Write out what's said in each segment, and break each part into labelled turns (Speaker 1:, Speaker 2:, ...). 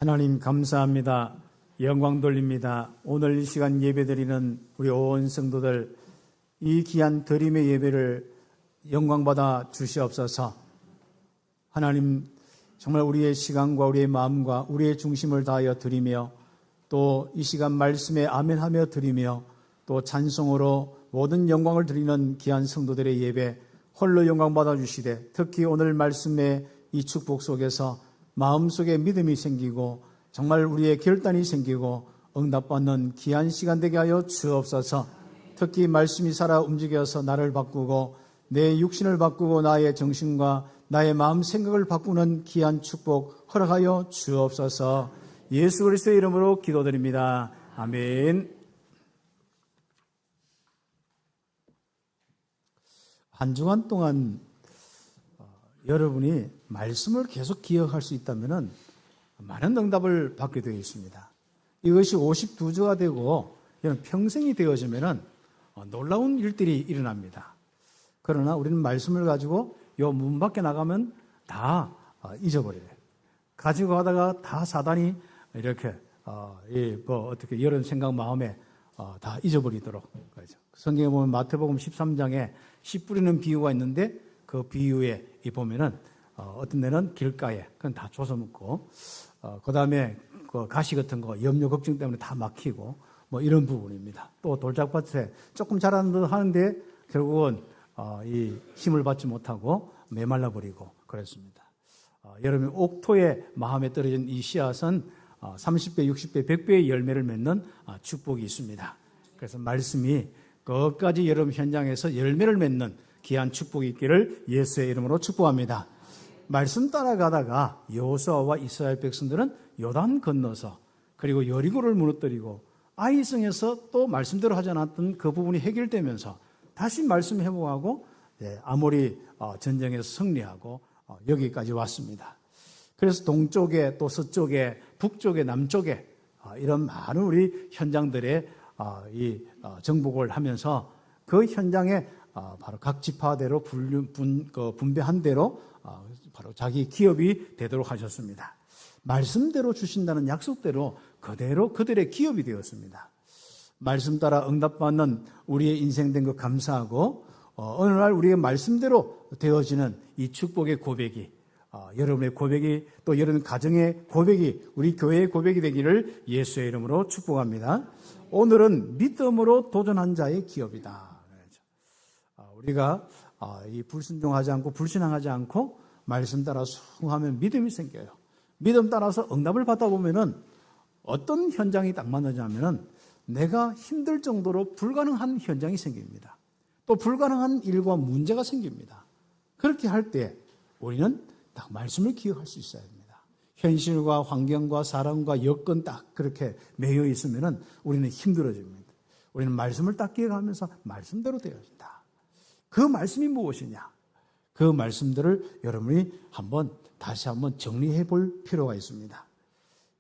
Speaker 1: 하나님 감사합니다. 영광 돌립니다. 오늘 이 시간 예배드리는 우리 온 성도들, 이 귀한 드림의 예배를 영광받아 주시옵소서. 하나님, 정말 우리의 시간과 우리의 마음과 우리의 중심을 다하여 드리며, 또 이 시간 말씀에 아멘하며 드리며, 또 찬송으로 모든 영광을 드리는 귀한 성도들의 예배 홀로 영광받아 주시되, 특히 오늘 말씀의 이 축복 속에서 마음속에 믿음이 생기고 정말 우리의 결단이 생기고 응답받는 귀한 시간 되게 하여 주옵소서. 특히 말씀이 살아 움직여서 나를 바꾸고 내 육신을 바꾸고 나의 정신과 나의 마음 생각을 바꾸는 귀한 축복 허락하여 주옵소서. 예수 그리스도의 이름으로 기도드립니다. 아멘. 한 주간 동안 여러분이 말씀을 계속 기억할 수 있다면 많은 응답을 받게 되어 있습니다. 이것이 52주가 되고 평생이 되어지면 놀라운 일들이 일어납니다. 그러나 우리는 말씀을 가지고 요 문 밖에 나가면 다 잊어버려요. 가지고 가다가 다 사단이 이렇게 어떻게 이런 생각 마음에 다 잊어버리도록. 성경에 보면 마태복음 13장에 씨 뿌리는 비유가 있는데 그 비유에 보면은 어떤 데는 길가에 그건 다 조서 먹고 그 다음에 그 가시 같은 거 염려 걱정 때문에 다 막히고 뭐 이런 부분입니다. 또 돌짝밭에 조금 자라는 듯 하는데 결국은 이 힘을 받지 못하고 메말라 버리고 그랬습니다. 여러분 옥토에 마음에 떨어진 이 씨앗은 30배, 60배, 100배의 열매를 맺는 축복이 있습니다. 그래서 말씀이 끝까지 여러분 현장에서 열매를 맺는 귀한 축복이 있기를 예수의 이름으로 축복합니다. 말씀 따라가다가 여호수아와 이스라엘 백성들은 요단 건너서 그리고 여리고를 무너뜨리고 아이성에서 또 말씀대로 하지 않았던 그 부분이 해결되면서 다시 말씀 회복하고 아모리 전쟁에서 승리하고 여기까지 왔습니다. 그래서 동쪽에 또 서쪽에 북쪽에 남쪽에 이런 많은 우리 현장들의 이 정복을 하면서 그 현장에 바로 각 지파대로 분배한 대로 바로 자기 기업이 되도록 하셨습니다. 말씀대로 주신다는 약속대로 그대로 그들의 기업이 되었습니다. 말씀 따라 응답받는 우리의 인생 된 것 감사하고 어느 날 우리의 말씀대로 되어지는 이 축복의 고백이 여러분의 고백이 또 여러분 가정의 고백이 우리 교회의 고백이 되기를 예수의 이름으로 축복합니다. 오늘은 믿음으로 도전한 자의 기업이다. 우리가 이 불순종하지 않고 불신앙하지 않고 말씀 따라 순종하면 믿음이 생겨요. 믿음 따라서 응답을 받다 보면은 어떤 현장이 딱 만나냐면은 내가 힘들 정도로 불가능한 현장이 생깁니다. 또 불가능한 일과 문제가 생깁니다. 그렇게 할 때 우리는 딱 말씀을 기억할 수 있어야 됩니다. 현실과 환경과 사람과 여건 딱 그렇게 매여 있으면은 우리는 힘들어집니다. 우리는 말씀을 딱 기억하면서 말씀대로 되어진다. 그 말씀이 무엇이냐? 그 말씀들을 여러분이 다시 한번 정리해 볼 필요가 있습니다.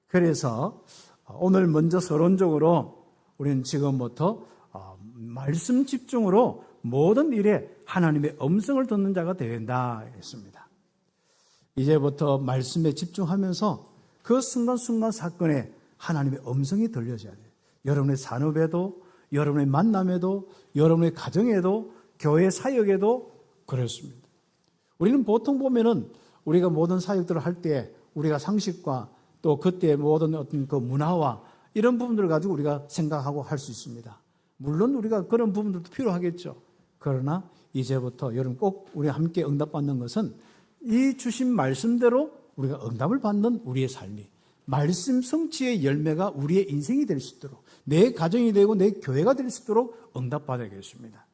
Speaker 1: 그래서 오늘 먼저 서론적으로 우리는 지금부터 말씀 집중으로 모든 일에 하나님의 음성을 듣는 자가 되어야 된다 했습니다. 이제부터 말씀에 집중하면서 그 순간순간 사건에 하나님의 음성이 들려져야 돼요. 여러분의 산업에도, 여러분의 만남에도, 여러분의 가정에도, 교회 사역에도 그렇습니다. 우리는 보통 보면은 우리가 모든 사역들을 할 때 우리가 상식과 또 그때 모든 어떤 그 문화와 이런 부분들을 가지고 우리가 생각하고 할 수 있습니다. 물론 우리가 그런 부분들도 필요하겠죠. 그러나 이제부터 여러분 꼭 우리 함께 응답받는 것은 이 주신 말씀대로 우리가 응답을 받는 우리의 삶이 말씀 성취의 열매가 우리의 인생이 될 수 있도록 내 가정이 되고 내 교회가 될 수 있도록 응답받아야겠습니다.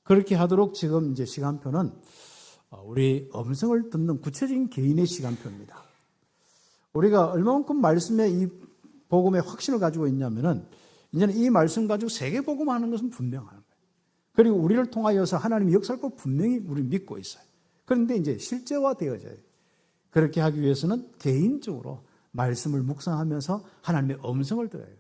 Speaker 1: 그렇게 하도록 지금 이제 시간표는 우리 음성을 듣는 구체적인 개인의 시간표입니다. 우리가 얼마만큼 말씀에 이 복음의 확신을 가지고 있냐면은 이제는 이 말씀 가지고 세계 복음하는 것은 분명한 거예요. 그리고 우리를 통하여서 하나님의 역사를 꼭 분명히 우리 믿고 있어요. 그런데 이제 실제화되어져요. 그렇게 하기 위해서는 개인적으로 말씀을 묵상하면서 하나님의 음성을 들어야 돼요.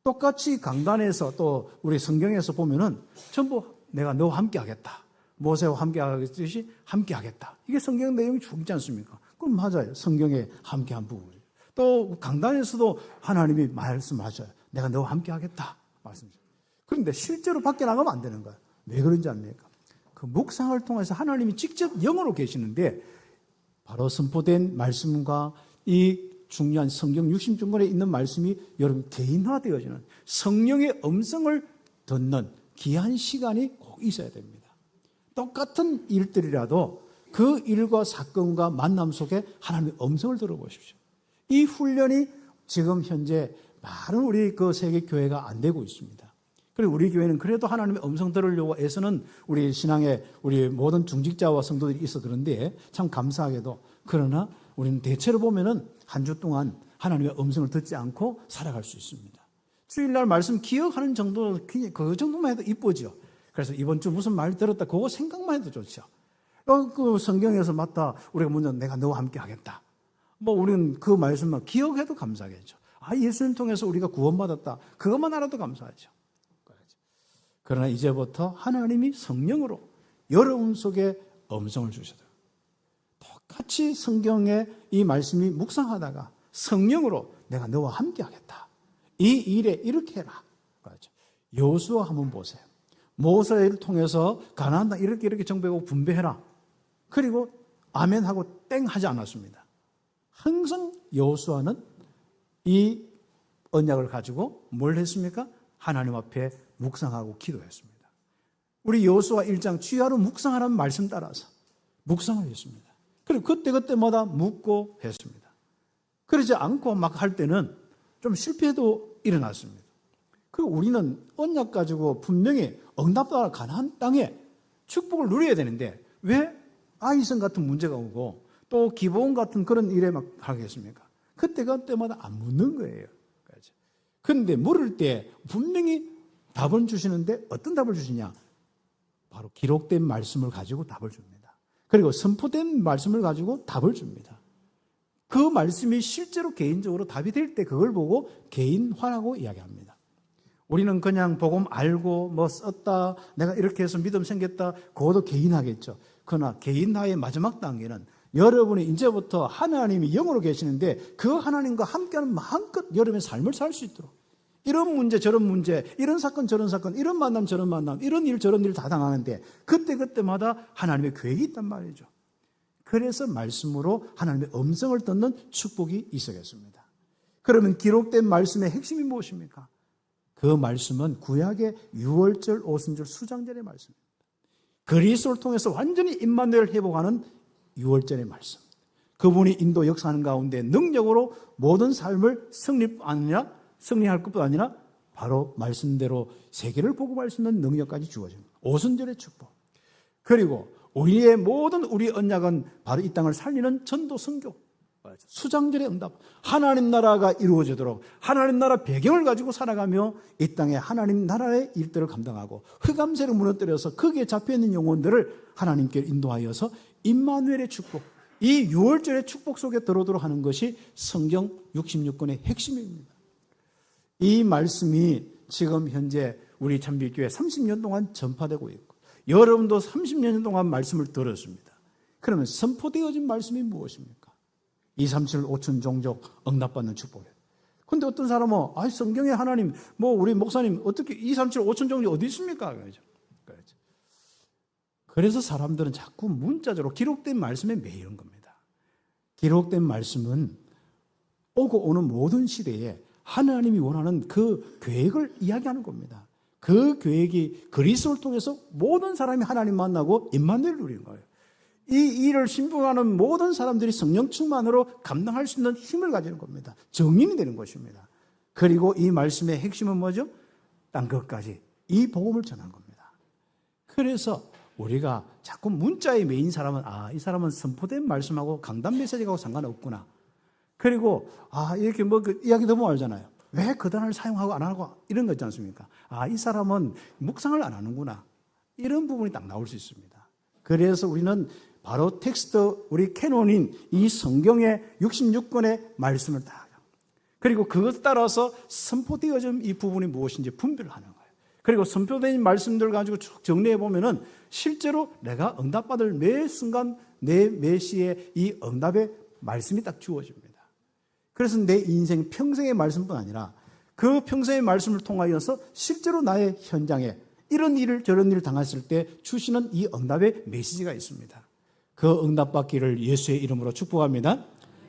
Speaker 1: 똑같이 강단에서 또 우리 성경에서 보면은 전부 내가 너와 함께 하겠다. 모세와 함께 하겠듯이 함께 하겠다. 이게 성경 내용이 죽지 않습니까? 그럼 맞아요. 성경에 함께 한 부분이에요. 또 강단에서도 하나님이 말씀하셔요. 내가 너와 함께 하겠다. 말씀하셔요. 그런데 실제로 밖에 나가면 안 되는 거예요. 왜 그런지 압니까? 그 묵상을 통해서 하나님이 직접 영으로 계시는데 바로 선포된 말씀과 이 중요한 성경 60중권에 있는 말씀이 여러분 개인화되어지는 성령의 음성을 듣는 귀한 시간이 꼭 있어야 됩니다. 똑같은 일들이라도 그 일과 사건과 만남 속에 하나님의 음성을 들어보십시오. 이 훈련이 지금 현재 많은 우리 그 세계 교회가 안 되고 있습니다. 그리고 우리 교회는 그래도 하나님의 음성 들으려고 애쓰는 우리 신앙의 우리 모든 중직자와 성도들이 있어 그런데 참 감사하게도 그러나 우리는 대체로 보면은 한 주 동안 하나님의 음성을 듣지 않고 살아갈 수 있습니다. 주일날 말씀 기억하는 정도, 그 정도만 해도 이쁘죠. 그래서 이번 주 무슨 말 들었다 그거 생각만 해도 좋죠. 그 성경에서 맞다 우리가 먼저 내가 너와 함께 하겠다. 뭐 우리는 그 말씀만 기억해도 감사하겠죠. 아, 예수님 통해서 우리가 구원받았다. 그것만 알아도 감사하죠. 그러나 이제부터 하나님이 성령으로 여러분 속에 음성을 주셔도 똑같이 성경에 이 말씀이 묵상하다가 성령으로 내가 너와 함께 하겠다. 이 일에 이렇게 해라. 여호수아 한번 보세요. 모세를 통해서 가나안 땅 이렇게 정복하고 분배해라. 그리고 아멘하고 땡 하지 않았습니다. 항상 여호수아는 이 언약을 가지고 뭘 했습니까? 하나님 앞에 묵상하고 기도했습니다. 우리 여호수아 1장 취하로 묵상하라는 말씀 따라서 묵상을 했습니다. 그리고 그때마다 묵고 했습니다. 그러지 않고 막 할 때는 좀 실패도 일어났습니다. 그리고 우리는 언약 가지고 분명히 응답받아 가나안 땅에 축복을 누려야 되는데 왜 아이성 같은 문제가 오고 또 기브온 같은 그런 일에 막 하겠습니까? 그때마다 안 묻는 거예요. 그런데 물을 때 분명히 답은 주시는데 어떤 답을 주시냐? 바로 기록된 말씀을 가지고 답을 줍니다. 그리고 선포된 말씀을 가지고 답을 줍니다. 그 말씀이 실제로 개인적으로 답이 될 때 그걸 보고 개인화라고 이야기합니다. 우리는 그냥 복음 알고 뭐 썼다, 내가 이렇게 해서 믿음 생겼다, 그것도 개인화겠죠. 그러나 개인화의 마지막 단계는 여러분이 이제부터 하나님이 영으로 계시는데 그 하나님과 함께하는 마음껏 여러분의 삶을 살 수 있도록 이런 문제 저런 문제, 이런 사건 저런 사건, 이런 만남 저런 만남, 이런 일 저런 일 다 당하는데 그때마다 하나님의 계획이 있단 말이죠. 그래서 말씀으로 하나님의 음성을 듣는 축복이 있어야겠습니다. 그러면 기록된 말씀의 핵심이 무엇입니까? 그 말씀은 구약의 유월절, 오순절, 수장절의 말씀입니다. 그리스도를 통해서 완전히 임마누엘 회복하는 유월절의 말씀. 그분이 인도 역사하는 가운데 능력으로 모든 삶을 승리할 것뿐 아니라 바로 말씀대로 세계를 복음할 수 있는 능력까지 주어집니다. 오순절의 축복. 그리고 우리의 모든 우리 언약은 바로 이 땅을 살리는 전도 선교. 수장절의 응답. 하나님 나라가 이루어지도록 하나님 나라 배경을 가지고 살아가며 이 땅에 하나님 나라의 일들을 감당하고 흑암세를 무너뜨려서 거기에 잡혀있는 영혼들을 하나님께 인도하여서 임마누엘의 축복. 이 유월절의 축복 속에 들어오도록 하는 것이 성경 66권의 핵심입니다. 이 말씀이 지금 현재 우리 참빛교회 30년 동안 전파되고 있고 여러분도 30년 동안 말씀을 들었습니다. 그러면 선포되어진 말씀이 무엇입니까? 237 5천 종족 응답받는 축복이에요. 그런데 어떤 사람은 성경에 하나님 우리 목사님 어떻게 237 5천 종족 어디 있습니까? 그러죠. 그래서 사람들은 자꾸 문자적으로 기록된 말씀에 매이는 겁니다. 기록된 말씀은 오고 오는 모든 시대에 하나님이 원하는 그 계획을 이야기하는 겁니다. 그 계획이 그리스도를 통해서 모든 사람이 하나님 만나고 임마누엘을 누리는 거예요. 이 일을 신봉하는 모든 사람들이 성령 충만으로 감당할 수 있는 힘을 가지는 겁니다. 정인이 되는 것입니다. 그리고 이 말씀의 핵심은 뭐죠? 땅 끝까지 이 복음을 전한 겁니다. 그래서 우리가 자꾸 문자에 매인 사람은 이 사람은 선포된 말씀하고 강단 메시지하고 상관없구나. 그리고 이렇게 그 이야기 너무 알잖아요. 왜 그 단어를 사용하고 안 하고 이런 거 있지 않습니까? 이 사람은 묵상을 안 하는구나. 이런 부분이 딱 나올 수 있습니다. 그래서 우리는 바로 텍스트 우리 캐논인 이 성경의 66권의 말씀을 딱 그리고 그것 따라서 선포되어진 이 부분이 무엇인지 분별을 하는 거예요. 그리고 선포된 말씀들 가지고 쭉 정리해 보면은 실제로 내가 응답받을 매 순간 내 시에 이 응답의 말씀이 딱 주어집니다. 그래서 내 인생 평생의 말씀뿐 아니라 그 평생의 말씀을 통하여서 실제로 나의 현장에 이런 일을 저런 일을 당했을 때 주시는 이 응답의 메시지가 있습니다. 그 응답받기를 예수의 이름으로 축복합니다.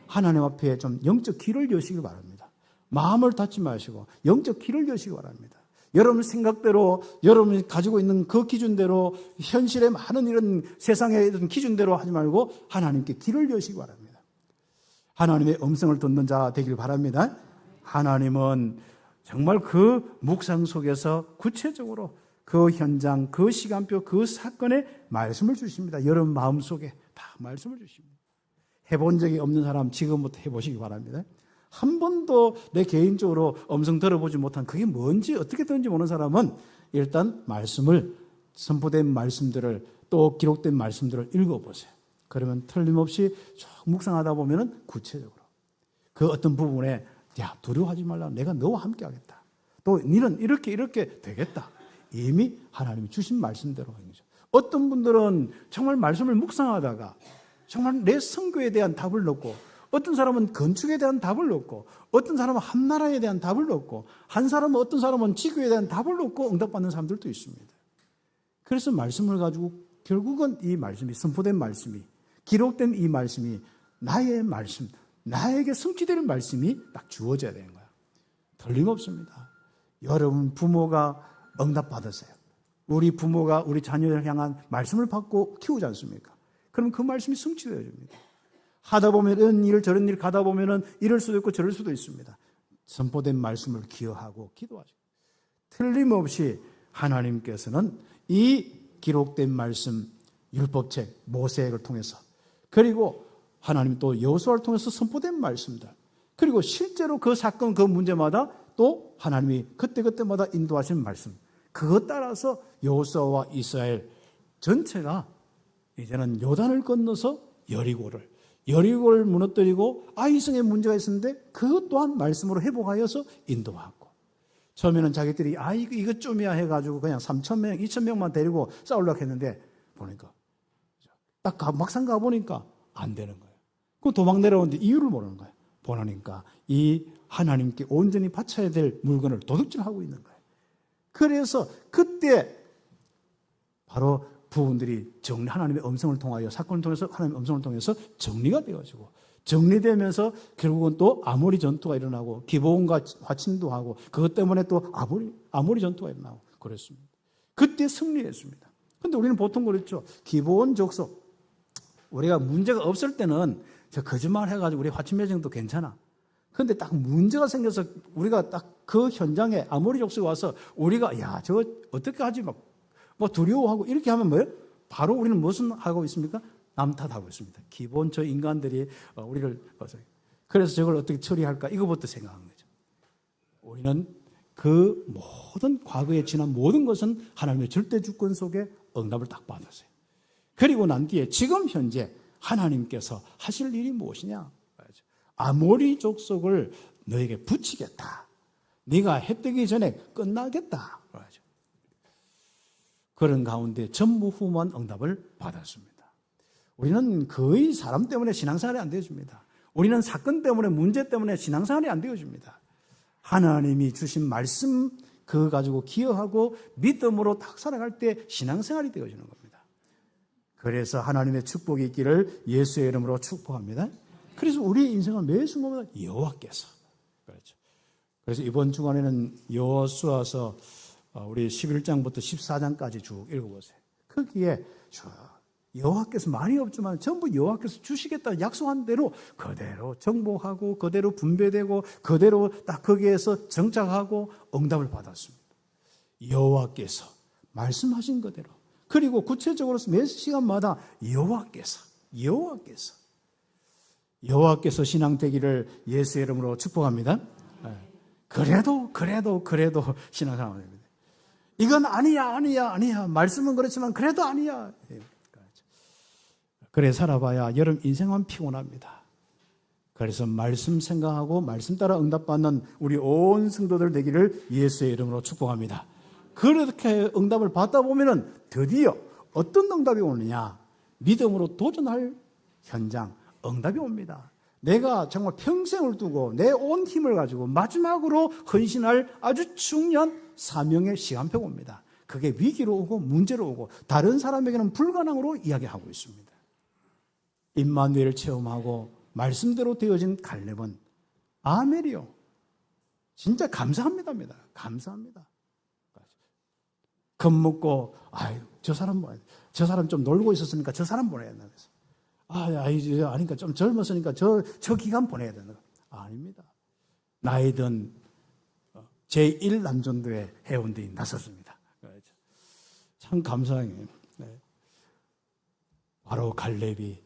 Speaker 1: 하나님 앞에 좀 영적 귀를 여시기 바랍니다. 마음을 닫지 마시고 영적 귀를 여시기 바랍니다. 여러분 생각대로, 여러분이 가지고 있는 그 기준대로, 현실의 많은 이런 세상의 이런 기준대로 하지 말고 하나님께 귀를 여시기 바랍니다. 하나님의 음성을 듣는 자 되길 바랍니다. 하나님은 정말 그 묵상 속에서 구체적으로 그 현장, 그 시간표, 그 사건에 말씀을 주십니다. 여러분 마음속에 다 말씀을 주십니다. 해본 적이 없는 사람 지금부터 해보시기 바랍니다. 한 번도 내 개인적으로 음성 들어보지 못한 그게 뭔지 어떻게 되는지 모르는 사람은 일단 말씀을, 선포된 말씀들을, 또 기록된 말씀들을 읽어보세요. 그러면 틀림없이 쭉 묵상하다 보면 구체적으로 그 어떤 부분에 야, 두려워하지 말라, 내가 너와 함께 하겠다, 또 너는 이렇게 되겠다, 이미 하나님이 주신 말씀대로 하는 거죠. 어떤 분들은 정말 말씀을 묵상하다가 정말 내 선교에 대한 답을 얻고, 어떤 사람은 건축에 대한 답을 얻고, 어떤 사람은 한 나라에 대한 답을 얻고, 어떤 사람은 지구에 대한 답을 얻고 응답받는 사람들도 있습니다. 그래서 말씀을 가지고 결국은 이 말씀이, 선포된 말씀이, 기록된 이 말씀이 나의 말씀, 나에게 성취될 말씀이 딱 주어져야 되는 거예요. 틀림없습니다. 여러분 부모가 응답받으세요. 우리 부모가 우리 자녀를 향한 말씀을 받고 키우지 않습니까? 그럼 그 말씀이 성취되어야 됩니다. 하다 보면 이런 일 저런 일 가다 보면은 이럴 수도 있고 저럴 수도 있습니다. 선포된 말씀을 기억하고 기도하죠. 틀림없이 하나님께서는 이 기록된 말씀, 율법책, 모세를 통해서, 그리고 하나님 또 여호수아를 통해서 선포된 말씀들, 그리고 실제로 그 사건 그 문제마다 또 하나님이 그때그때마다 인도하시는 말씀, 그것 따라서 여호수아와 이스라엘 전체가 이제는 요단을 건너서 여리고를 무너뜨리고 아이성에 문제가 있었는데 그것 또한 말씀으로 회복하여서 인도하고, 처음에는 자기들이 이것 좀이야 해가지고 그냥 3,000명, 2,000명만 데리고 싸우려고 했는데 보니까 딱 막상 가보니까 안 되는 거예요. 그 도망 내려오는데 이유를 모르는 거예요. 보니까 이 하나님께 온전히 바쳐야 될 물건을 도둑질하고 있는 거예요. 그래서 그때 바로 부분들이 하나님의 음성을 통하여, 사건을 통해서 하나님의 음성을 통해서 정리가 되어지고, 정리되면서 결국은 또 아모리 전투가 일어나고 기브온과 화친도 하고, 그것 때문에 또 아모리 전투가 일어나고 그랬습니다. 그때 승리했습니다. 그런데 우리는 보통 그랬죠. 기브온 족속, 우리가 문제가 없을 때는 저 거짓말 해가지고 우리 화친 매정도 괜찮아. 그런데 딱 문제가 생겨서 우리가 딱 그 현장에 아모리 족속이 와서 우리가 야, 저거 어떻게 하지 막 뭐 두려워하고 이렇게 하면 뭐예요? 바로 우리는 무슨 하고 있습니까? 남탓하고 있습니다. 기본 저 인간들이 우리를, 그래서 저걸 어떻게 처리할까 이거부터 생각하는 거죠. 우리는 그 모든 과거에 지난 모든 것은 하나님의 절대 주권 속에 응답을 딱 받았어요. 그리고 난 뒤에 지금 현재 하나님께서 하실 일이 무엇이냐? 아모리 족속을 너에게 붙이겠다. 네가 해 뜨기 전에 끝나겠다. 그런 가운데 전무후무한 응답을 받았습니다. 우리는 거의 사람 때문에 신앙생활이 안 되어집니다. 우리는 사건 때문에, 문제 때문에 신앙생활이 안 되어집니다. 하나님이 주신 말씀 그거 가지고 기여하고 믿음으로 딱 살아갈 때 신앙생활이 되어지는 겁니다. 그래서 하나님의 축복이 있기를 예수의 이름으로 축복합니다. 그래서 우리의 인생은 매 순간마다 여호와께서, 그렇죠. 그래서 이번 주간에는 여호수아서 우리 11장부터 14장까지 쭉 읽어보세요. 거기에 여호와께서 많이 없지만 전부 여호와께서 주시겠다 약속한 대로 그대로 정복하고 그대로 분배되고 그대로 딱 거기에서 정착하고 응답을 받았습니다. 여호와께서 말씀하신 그대로, 그리고 구체적으로 매 시간마다 여호와께서 신앙 되기를 예수의 이름으로 축복합니다. 그래도 신앙생활 됩니다. 이건 아니야. 말씀은 그렇지만 그래도 아니야. 그래 살아봐야 여러분 인생은 피곤합니다. 그래서 말씀 생각하고 말씀 따라 응답받는 우리 온 성도들 되기를 예수의 이름으로 축복합니다. 그렇게 응답을 받다 보면은 드디어 어떤 응답이 오느냐? 믿음으로 도전할 현장, 응답이 옵니다. 내가 정말 평생을 두고 내 온 힘을 가지고 마지막으로 헌신할 아주 중요한 사명의 시간표가 옵니다. 그게 위기로 오고 문제로 오고 다른 사람에게는 불가능으로 이야기하고 있습니다. 임마누엘을 체험하고 말씀대로 되어진 갈렙은 아멜이요. 진짜 감사합니다입니다. 감사합니다. 겁먹고 아유 저 사람 좀 놀고 있었으니까 저 사람 보내야 된다. 아니까 좀 젊었으니까 저 기간 보내야 된다. 아닙니다. 나이 든 제1남전도의 해운대에 나섰습니다. 참 감사해요. 네. 바로 갈렙이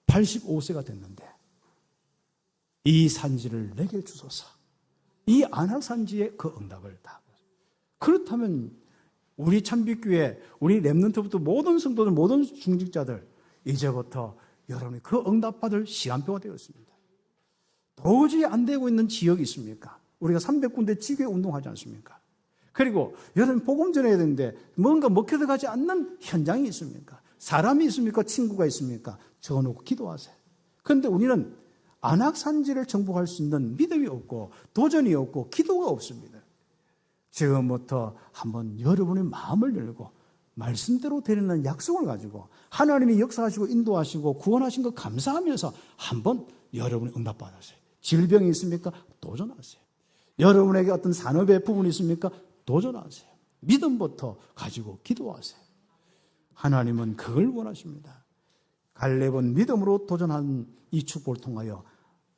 Speaker 1: 85세가 됐는데 이 산지를 내게 주소서. 이 안악 산지의 그 응답을 다. 그렇다면 우리 참빛교회, 우리 렘넌트부터 모든 성도들, 모든 중직자들 이제부터 여러분이 그 응답받을 시간표가 되었습니다. 도저히 안 되고 있는 지역이 있습니까? 우리가 300군데 지교회 운동하지 않습니까? 그리고 여러분 복음 전해야 되는데 뭔가 먹혀들어가지 않는 현장이 있습니까? 사람이 있습니까? 친구가 있습니까? 적어놓고 기도하세요. 그런데 우리는 안악산지를 정복할 수 있는 믿음이 없고 도전이 없고 기도가 없습니다. 지금부터 한번 여러분의 마음을 열고 말씀대로 되는 약속을 가지고 하나님이 역사하시고 인도하시고 구원하신 것 감사하면서 한번 여러분이 응답받으세요. 질병이 있습니까? 도전하세요. 여러분에게 어떤 산업의 부분이 있습니까? 도전하세요. 믿음부터 가지고 기도하세요. 하나님은 그걸 원하십니다. 갈렙은 믿음으로 도전한 이 축복을 통하여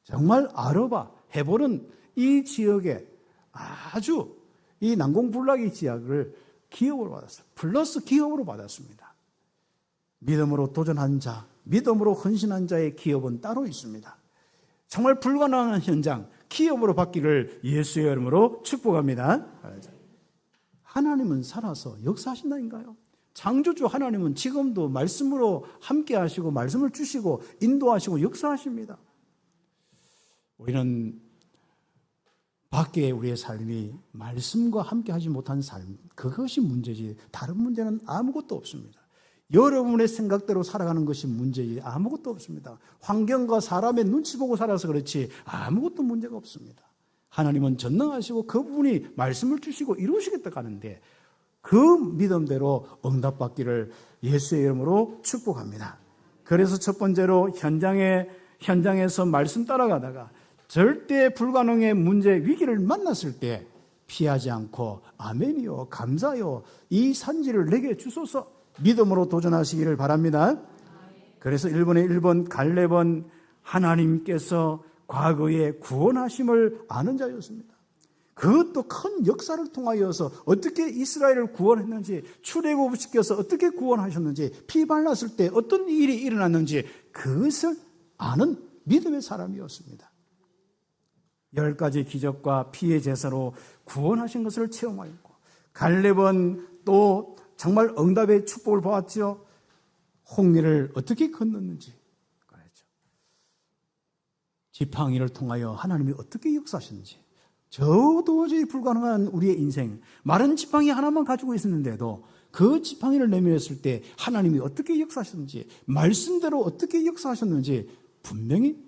Speaker 1: 정말 아르바, 헤볼은 이 지역에 아주 이 난공불락의 지역을 기업으로 받았어요. 플러스 기업으로 받았습니다. 믿음으로 도전한 자, 믿음으로 헌신한 자의 기업은 따로 있습니다. 정말 불가능한 현장, 기업으로 받기를 예수의 이름으로 축복합니다. 하나님은 살아서 역사하신다니까요. 창조주 하나님은 지금도 말씀으로 함께 하시고 말씀을 주시고 인도하시고 역사하십니다. 우리는 밖에 우리의 삶이 말씀과 함께 하지 못한 삶, 그것이 문제지 다른 문제는 아무것도 없습니다. 여러분의 생각대로 살아가는 것이 문제지 아무것도 없습니다. 환경과 사람의 눈치 보고 살아서 그렇지 아무것도 문제가 없습니다. 하나님은 전능하시고 그분이 말씀을 주시고 이루시겠다고 하는데 그 믿음대로 응답받기를 예수의 이름으로 축복합니다. 그래서 첫 번째로 현장에서 말씀 따라가다가 절대 불가능의 문제, 위기를 만났을 때 피하지 않고 아멘이요, 감사요, 이 산지를 내게 주소서 믿음으로 도전하시기를 바랍니다. 그래서 1번의 1번 갈렙은 하나님께서 과거에 구원하심을 아는 자였습니다. 그것도 큰 역사를 통하여서 어떻게 이스라엘을 구원했는지, 출애굽시켜서 어떻게 구원하셨는지, 피 발랐을 때 어떤 일이 일어났는지 그것을 아는 믿음의 사람이었습니다. 10가지 기적과 피의 제사로 구원하신 것을 체험하였고, 갈렙은 또 정말 응답의 축복을 보았죠. 홍해를 어떻게 건넜는지 그랬죠. 지팡이를 통하여 하나님이 어떻게 역사하셨는지, 저 도저히 불가능한 우리의 인생, 마른 지팡이 하나만 가지고 있었는데도 그 지팡이를 내밀었을 때 하나님이 어떻게 역사하셨는지, 말씀대로 어떻게 역사하셨는지 분명히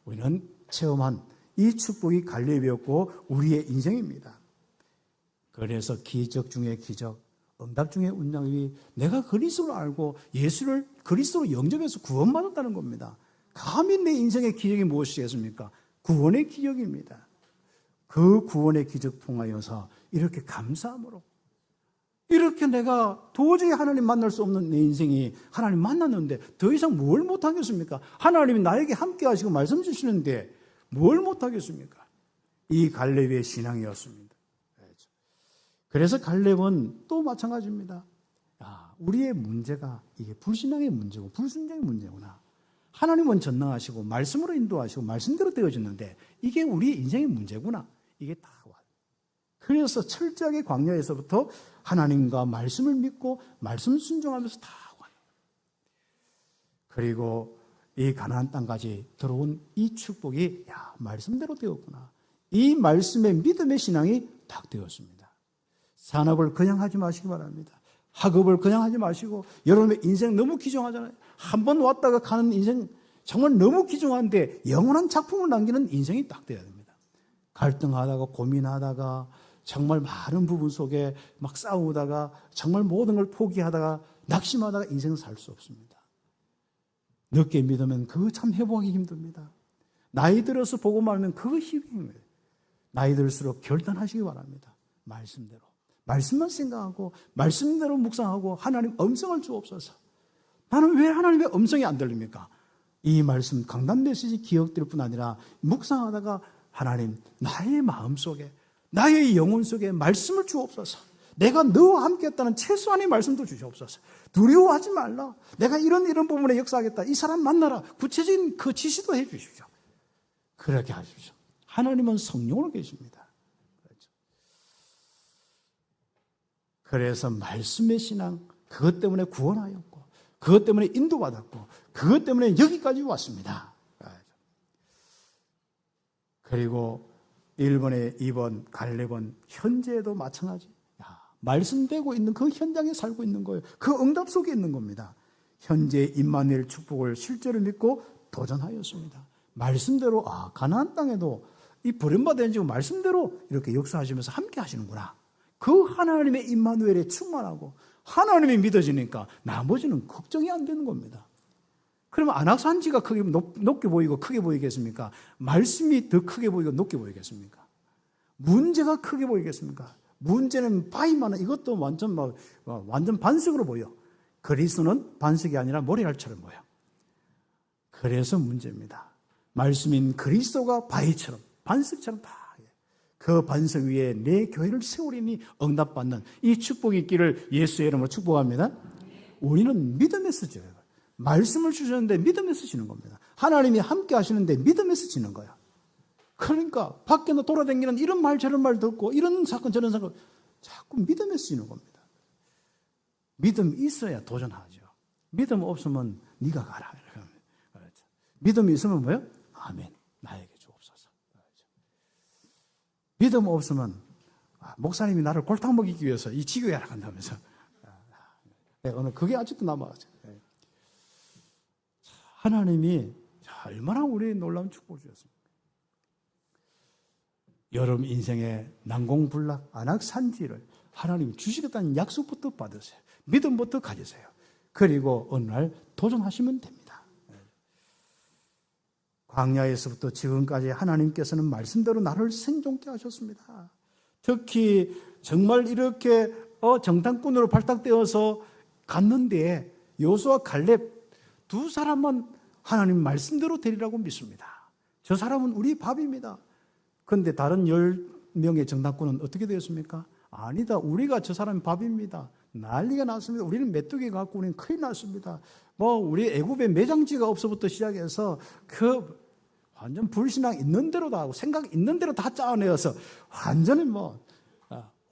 Speaker 1: 우리는 체험한 이 축복이 갈렙이었고 우리의 인생입니다. 그래서 기적 중에 기적, 응답 중에 응답이 내가 그리스도를 알고 예수를 그리스도로 영접해서 구원받았다는 겁니다. 감히 내 인생의 기적이 무엇이겠습니까? 구원의 기적입니다. 그 구원의 기적 통하여서 이렇게 감사함으로, 이렇게 내가 도저히 하나님 만날 수 없는 내 인생이 하나님 만났는데 더 이상 뭘 못하겠습니까? 하나님이 나에게 함께 하시고 말씀 주시는데 뭘 못하겠습니까? 이 갈렙의 신앙이었습니다. 그래서 갈렙은 또 마찬가지입니다. 우리의 문제가 이게 불신앙의 문제고 불순종의 문제구나. 하나님은 전능하시고 말씀으로 인도하시고 말씀대로 되어졌는데 이게 우리의 인생의 문제구나. 이게 다 와요. 그래서 철저하게 광야에서부터 하나님과 말씀을 믿고 말씀 순종하면서 다 와요. 그리고 이 가나안 땅까지 들어온 이 축복이 말씀대로 되었구나. 이 말씀의 믿음의 신앙이 딱 되었습니다. 산업을 그냥 하지 마시기 바랍니다. 학업을 그냥 하지 마시고, 여러분의 인생 너무 귀중하잖아요. 한 번 왔다가 가는 인생, 정말 너무 귀중한데 영원한 작품을 남기는 인생이 딱 돼야 됩니다. 갈등하다가 고민하다가 정말 많은 부분 속에 막 싸우다가 정말 모든 걸 포기하다가 낙심하다가 인생을 살 수 없습니다. 늦게 믿으면 그거 참 회복하기 힘듭니다. 나이 들어서 보고 말면 그거 힘입니다. 나이 들수록 결단하시기 바랍니다. 말씀대로. 말씀만 생각하고 말씀대로 묵상하고 하나님 음성을 주옵소서. 나는 왜 하나님의 음성이 안 들립니까? 이 말씀 강단 메시지 기억될 뿐 아니라 묵상하다가 하나님 나의 마음속에 나의 영혼 속에 말씀을 주옵소서. 내가 너와 함께 했다는 최소한의 말씀도 주시옵소서. 두려워하지 말라. 내가 이런 부분에 역사하겠다. 이 사람 만나라. 구체적인 그 지시도 해 주십시오. 그렇게 하십시오. 하나님은 성령으로 계십니다. 그래서 말씀의 신앙, 그것 때문에 구원하였고 그것 때문에 인도받았고 그것 때문에 여기까지 왔습니다. 그리고 1번에 2번, 갈렙은 현재에도 마찬가지. 말씀되고 있는 그 현장에 살고 있는 거예요. 그 응답 속에 있는 겁니다. 현재 임마누엘 축복을 실제로 믿고 도전하였습니다. 말씀대로 가나안 땅에도 이 버림받은 지금 말씀대로 이렇게 역사하시면서 함께 하시는구나. 그 하나님의 임마누엘에 충만하고 하나님이 믿어지니까 나머지는 걱정이 안 되는 겁니다. 그러면 안악산지가 크게 높게 보이고 크게 보이겠습니까? 말씀이 더 크게 보이고 높게 보이겠습니까? 문제가 크게 보이겠습니까? 문제는 바위만은 이것도 완전 반석으로 보여. 그리스도는 반석이 아니라 모래알처럼 보여. 그래서 문제입니다. 말씀인 그리스도가 바위처럼 반석처럼 다 그 반석 위에 내 교회를 세우리니 응답받는 이 축복이 있기를 예수의 이름으로 축복합니다. 우리는 믿음에서 지어요. 말씀을 주셨는데 믿음에서 지는 겁니다. 하나님이 함께 하시는데 믿음에서 지는 거야. 그러니까 밖에 돌아다니는 이런 말 저런 말 듣고 이런 사건 저런 사건 자꾸 믿음에서 지는 겁니다. 믿음 있어야 도전하죠. 믿음 없으면 네가 가라. 그렇죠. 믿음이 있으면 뭐예요? 아멘. 나에게 주옵소서. 그렇죠. 믿음 없으면 목사님이 나를 골탕 먹이기 위해서 이 지교회에 간다면서 오늘 그게 아직도 남아가죠. 하나님이 얼마나 우리의 놀라운 축복을 주셨습니까? 여러분 인생의 난공불락 안악산지를 하나님이 주시겠다는 약속부터 받으세요. 믿음부터 가지세요. 그리고 어느 날 도전하시면 됩니다. 광야에서부터 지금까지 하나님께서는 말씀대로 나를 생존케 하셨습니다. 특히 정말 이렇게 정탐꾼으로 발탁되어서 갔는데 여호수아 갈렙 두 사람만 하나님 말씀대로 되리라고 믿습니다. 저 사람은 우리 밥입니다. 그런데 다른 10명의 정탐꾼은 어떻게 되었습니까? 아니다. 우리가 저 사람 밥입니다. 난리가 났습니다. 우리는 메뚜기 갖고 우리는 큰일 났습니다. 우리 애굽에 매장지가 없어부터 시작해서 그 완전 불신앙 있는 대로 다 하고 생각 있는 대로 다 짜내어서 완전히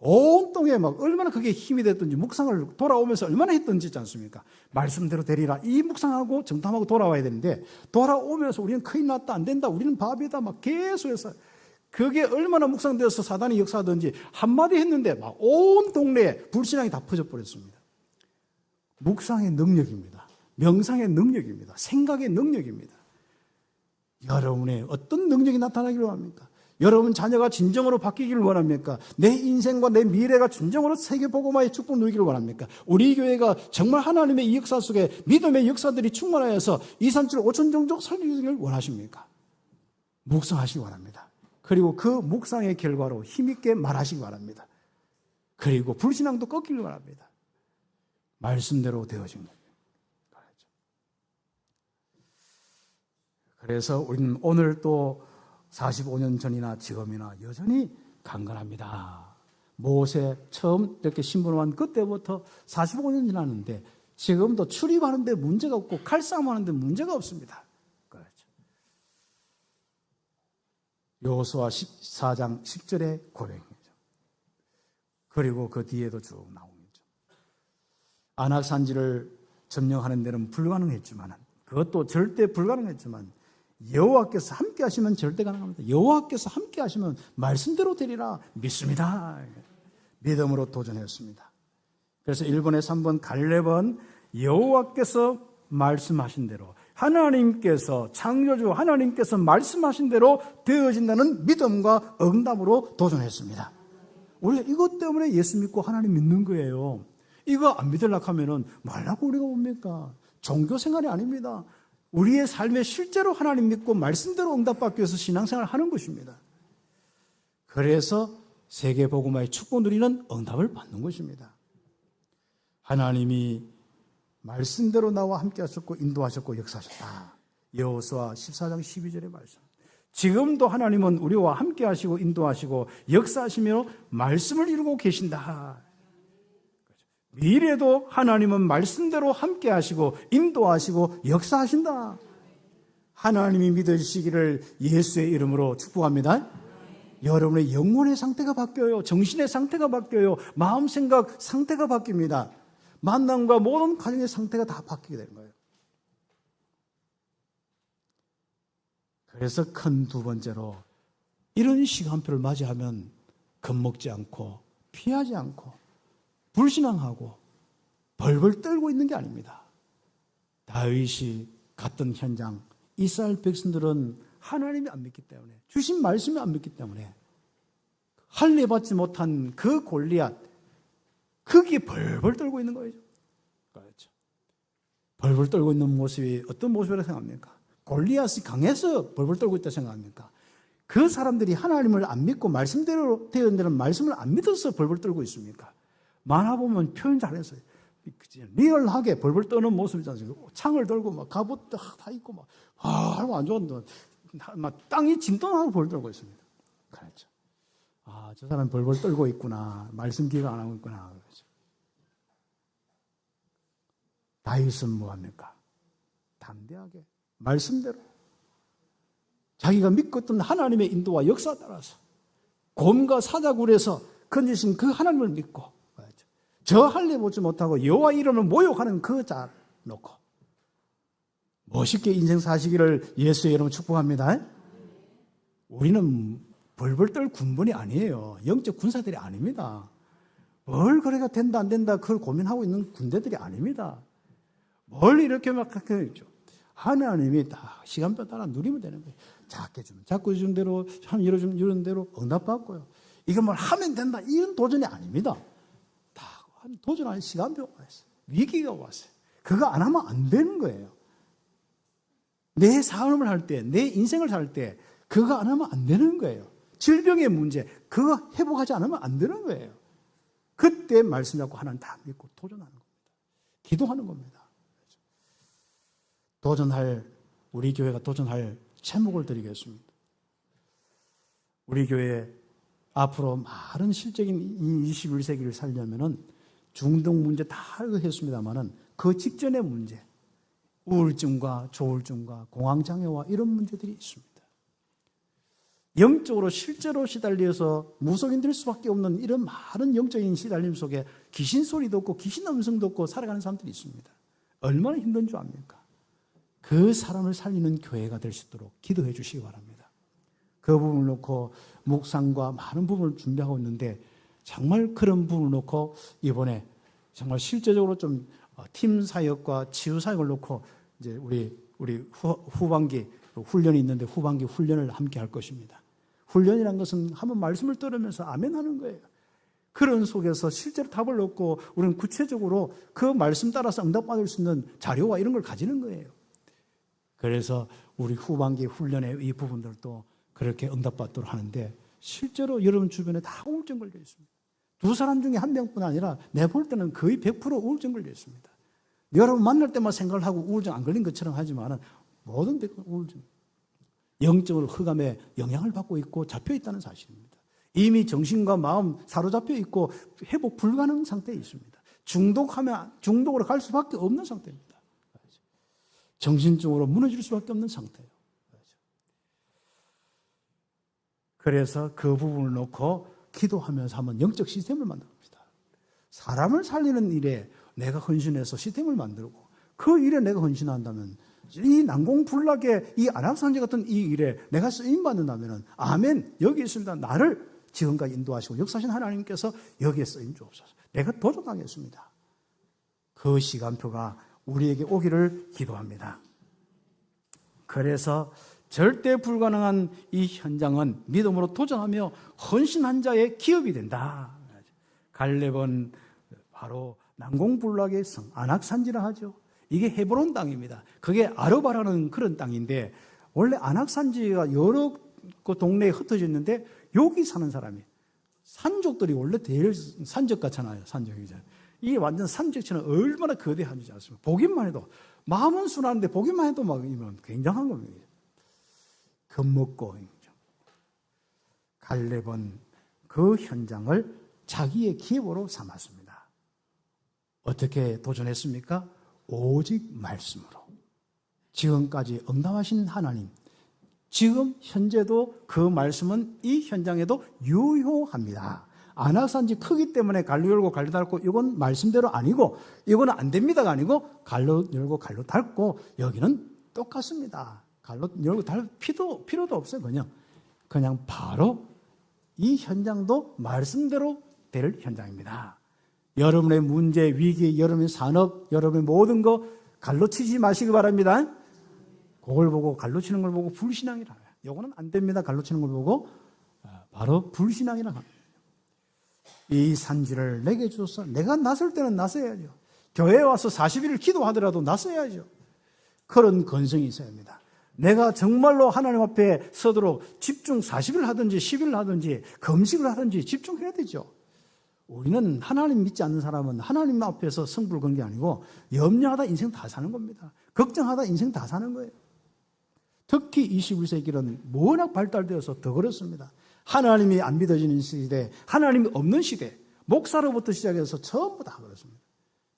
Speaker 1: 온통에 얼마나 그게 힘이 됐든지 묵상을 돌아오면서 얼마나 했든지 있지 않습니까? 말씀대로 되리라. 이 묵상하고 정탐하고 돌아와야 되는데 돌아오면서 우리는 큰일 났다. 안 된다. 우리는 밥이다. 계속해서 그게 얼마나 묵상되어서 사단이 역사하든지 한마디 했는데 온 동네에 불신앙이 다 퍼져버렸습니다. 묵상의 능력입니다. 명상의 능력입니다. 생각의 능력입니다. 여러분의 어떤 능력이 나타나기를 원합니까? 여러분 자녀가 진정으로 바뀌기를 원합니까? 내 인생과 내 미래가 진정으로 세계복음화의 축복 누리기를 원합니까? 우리 교회가 정말 하나님의 이 역사 속에 믿음의 역사들이 충만하여서 237 5천 종족 살리기를 원하십니까? 묵상하시기 바랍니다. 그리고 그 묵상의 결과로 힘있게 말하시기 바랍니다. 그리고 불신앙도 꺾이길 바랍니다. 말씀대로 되어진 거예요. 그래서 우리는 오늘 또 45년 전이나 지금이나 여전히 강건합니다. 모세 처음 이렇게 신분한 그때부터 45년 지났는데 지금도 출입하는데 문제가 없고 칼싸움하는데 문제가 없습니다. 그렇죠. 여호수아 14장 10절의 고백이죠. 그리고 그 뒤에도 쭉 나오겠죠. 안악산지를 점령하는 데는 불가능했지만 그것도 절대 불가능했지만 여호와께서 함께 하시면 절대 가능합니다. 여호와께서 함께 하시면 말씀대로 되리라 믿습니다. 믿음으로 도전했습니다. 그래서 1번에 3번 갈렙은 여호와께서 말씀하신 대로 하나님께서, 창조주 하나님께서 말씀하신 대로 되어진다는 믿음과 응답으로 도전했습니다. 우리가 이것 때문에 예수 믿고 하나님 믿는 거예요. 이거 안 믿으려고 하면은 말라고 우리가 뭡니까? 종교 생활이 아닙니다. 우리의 삶에 실제로 하나님 믿고 말씀대로 응답받기 위해서 신앙생활을 하는 것입니다. 그래서 세계복음화의 축복 누리는 응답을 받는 것입니다. 하나님이 말씀대로 나와 함께 하셨고 인도하셨고 역사하셨다. 여호수아 14장 12절의 말씀. 지금도 하나님은 우리와 함께 하시고 인도하시고 역사하시며 말씀을 이루고 계신다. 미래도 하나님은 말씀대로 함께 하시고 인도하시고 역사하신다. 하나님이 믿으시기를 예수의 이름으로 축복합니다. 여러분의 영혼의 상태가 바뀌어요. 정신의 상태가 바뀌어요. 마음 생각 상태가 바뀝니다. 만남과 모든 가정의 상태가 다 바뀌게 되는 거예요. 그래서 큰 두 번째로 이런 시간표를 맞이하면 겁먹지 않고 피하지 않고 불신앙하고 벌벌 떨고 있는 게 아닙니다. 다윗이 갔던 현장, 이스라엘 백성들은 하나님이 안 믿기 때문에, 주신 말씀이 안 믿기 때문에 할례 받지 못한 그 골리앗, 거기에 벌벌 떨고 있는 거예요. 그렇죠. 벌벌 떨고 있는 모습이 어떤 모습이라고 생각합니까? 골리앗이 강해서 벌벌 떨고 있다고 생각합니까? 그 사람들이 하나님을 안 믿고 말씀대로 되어있는 말씀을 안 믿어서 벌벌 떨고 있습니까? 만화 보면 표현 잘해서 리얼하게 벌벌 떠는 모습이지 않습니까? 창을 들고 막 갑옷 다 입고 막 안 좋았는데 막 땅이 진동하고 벌벌 떨고 있습니다. 그렇죠. 아, 저 사람 벌벌 떨고 있구나. 말씀 기가 안 하고 있구나. 그렇죠. 다윗은 뭐합니까? 담대하게 말씀대로 자기가 믿고 있던 하나님의 인도와 역사에 따라서 곰과 사자굴에서 건지신 그 하나님을 믿고 저 할례 보지 못하고 여호와 이름을 모욕하는 그 자를 놓고 멋있게 인생 사시기를 예수의 이름으로 축복합니다. 우리는 벌벌 떨 군번이 아니에요. 영적 군사들이 아닙니다. 뭘 그래가 된다 안 된다 그걸 고민하고 있는 군대들이 아닙니다. 뭘 이렇게 막 하나님이 다 시간표 따라 누리면 되는 거예요. 작게 주면 작게 주는 대로, 한 이러주면 이런 대로 응답받고요. 이거 뭘 하면 된다 이런 도전이 아닙니다. 다 도전하는 시간표가 왔어요. 위기가 왔어요. 그거 안 하면 안 되는 거예요. 내 삶을 할 때, 내 인생을 살 때 그거 안 하면 안 되는 거예요. 질병의 문제, 그거 회복하지 않으면 안 되는 거예요. 그때 말씀 잡고 하나님 다 믿고 도전하는 겁니다. 기도하는 겁니다. 우리 교회가 도전할 제목을 드리겠습니다. 우리 교회 앞으로 많은 실적인 이 21세기를 살려면은 중동 문제 다 했습니다만은 그 직전의 문제, 우울증과 조울증과 공황장애와 이런 문제들이 있습니다. 영적으로 실제로 시달려서 무속인 될 수밖에 없는 이런 많은 영적인 시달림 속에 귀신 소리도 없고 귀신 음성도 없고 살아가는 사람들이 있습니다. 얼마나 힘든 줄 압니까? 그 사람을 살리는 교회가 될 수 있도록 기도해 주시기 바랍니다. 그 부분을 놓고 묵상과 많은 부분을 준비하고 있는데 정말 그런 부분을 놓고 이번에 정말 실제적으로 좀 팀 사역과 치유 사역을 놓고 이제 우리 후반기 훈련이 있는데 후반기 훈련을 함께 할 것입니다. 훈련이란 것은 한번 말씀을 들으면서 아멘 하는 거예요. 그런 속에서 실제로 답을 얻고 우리는 구체적으로 그 말씀 따라서 응답받을 수 있는 자료와 이런 걸 가지는 거예요. 그래서 우리 후반기 훈련의 이 부분들도 그렇게 응답받도록 하는데 실제로 여러분 주변에 다 우울증 걸려 있습니다. 두 사람 중에 한 명뿐 아니라 내 볼 때는 거의 100% 우울증 걸려 있습니다. 여러분 만날 때만 생각을 하고 우울증 안 걸린 것처럼 하지만 모든 우울증, 영적으로 흑암에 영향을 받고 있고 잡혀 있다는 사실입니다. 이미 정신과 마음 사로잡혀 있고 회복 불가능 상태에 있습니다. 중독으로 갈 수밖에 없는 상태입니다. 정신적으로 무너질 수밖에 없는 상태예요. 그래서 그 부분을 놓고 기도하면서 한번 영적 시스템을 만듭니다. 사람을 살리는 일에 내가 헌신해서 시스템을 만들고 그 일에 내가 헌신한다면 이 난공불락의 이 안악산지 같은 이 일에 내가 쓰임받는다면 아멘 여기 있습니다. 나를 지금까지 인도하시고 역사하신 하나님께서 여기에 쓰임 주옵소서. 내가 도전하겠습니다. 그 시간표가 우리에게 오기를 기도합니다. 그래서 절대 불가능한 이 현장은 믿음으로 도전하며 헌신한 자의 기업이 된다. 갈렙은 바로 난공불락의 성 안악산지라 하죠. 이게 헤브론 땅입니다. 그게 아르바라는 그런 땅인데 원래 안악산지가 여러 그 동네에 흩어져 있는데 여기 사는 사람이 산족들이 원래 대일 산적 같잖아요. 산적이잖아요. 이게 완전 산적처럼 얼마나 거대한지 않습니까? 보기만 해도 마음은 순하는데 보기만 해도 막 이면 굉장한 겁니다. 겁먹고 갈렙은 그 현장을 자기의 기업으로 삼았습니다. 어떻게 도전했습니까? 오직 말씀으로. 지금까지 응답하신 하나님, 지금 현재도 그 말씀은 이 현장에도 유효합니다. 안악산지 크기 때문에 갈로 열고 갈로 닫고 이건 말씀대로 아니고 이거는 안 됩니다가 아니고 갈로 열고 갈로 닫고 여기는 똑같습니다. 갈로 열고 닫을 필요도 없어요. 그냥 바로 이 현장도 말씀대로 될 현장입니다. 여러분의 문제, 위기, 여러분의 산업, 여러분의 모든 거 갈로 치지 마시기 바랍니다. 그걸 보고 갈로 치는 걸 보고 불신앙이라 해요. 이거는 안 됩니다. 갈로 치는 걸 보고 바로 불신앙이라 합니다. 이 산지를 내게 주소서. 내가 나설 때는 나서야죠. 교회에 와서 40일을 기도하더라도 나서야죠. 그런 건성이 있어야 합니다. 내가 정말로 하나님 앞에 서도록 집중 40일 하든지 10일 하든지 금식을 하든지 집중해야 되죠. 우리는 하나님 믿지 않는 사람은 하나님 앞에서 승부를 건 게 아니고 염려하다 인생 다 사는 겁니다. 걱정하다 인생 다 사는 거예요. 특히 21세기는 워낙 발달되어서 더 그렇습니다. 하나님이 안 믿어지는 시대, 하나님이 없는 시대, 목사로부터 시작해서 전부 다 그렇습니다.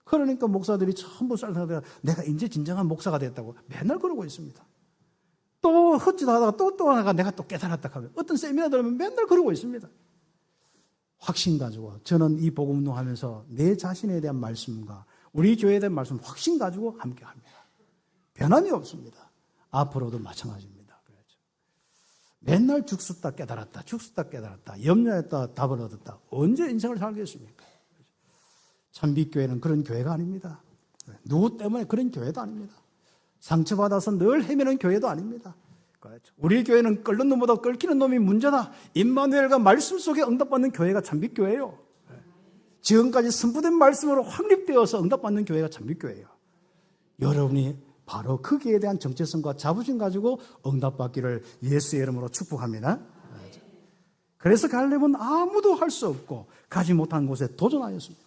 Speaker 1: 그러니까 목사들이 전부 쌀살하다가 내가 이제 진정한 목사가 됐다고 맨날 그러고 있습니다. 또 헛짓하다가 또 하다가 내가 또 깨달았다 하면 어떤 세미나 들으면 맨날 그러고 있습니다. 확신 가지고 저는 이 복음 운동하면서 내 자신에 대한 말씀과 우리 교회에 대한 말씀 확신 가지고 함께 합니다. 변함이 없습니다. 앞으로도 마찬가지입니다. 그렇죠. 맨날 죽었다 깨달았다, 죽었다 깨달았다, 염려했다 답을 얻었다. 언제 인생을 살겠습니까? 참빛교회는 그런 교회가 아닙니다. 누구 때문에 그런 교회도 아닙니다. 상처받아서 늘 헤매는 교회도 아닙니다. 그렇죠. 우리 교회는 끓는 놈보다 끓기는 놈이 문제다. 임마누엘과 말씀 속에 응답받는 교회가 참빛교회예요. 지금까지 선포된 말씀으로 확립되어서 응답받는 교회가 참빛교회예요. 여러분이 바로 거기에 대한 정체성과 자부심 가지고 응답받기를 예수의 이름으로 축복합니다. 그래서 갈렙은 아무도 할 수 없고 가지 못한 곳에 도전하였습니다.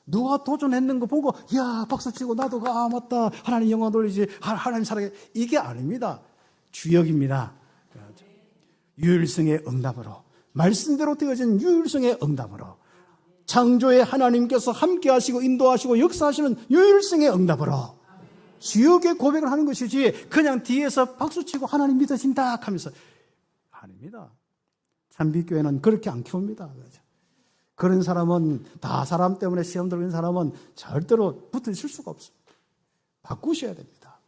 Speaker 1: 누가 도전했는 거 보고 야 박수치고 나도 맞다 하나님 영광 돌리지 하나님 사랑해 이게 아닙니다. 주역입니다. 유일성의 응답으로 말씀대로 되어진 유일성의 응답으로 창조의 하나님께서 함께 하시고 인도하시고 역사하시는 유일성의 응답으로 주역의 고백을 하는 것이지 그냥 뒤에서 박수치고 하나님 믿어진다 하면서 아닙니다. 참빛교회는 그렇게 안 키웁니다. 그런 사람은 다 사람 때문에 시험 들고 있는 사람은 절대로 붙어 있을 수가 없습니다. 바꾸셔야 됩니다.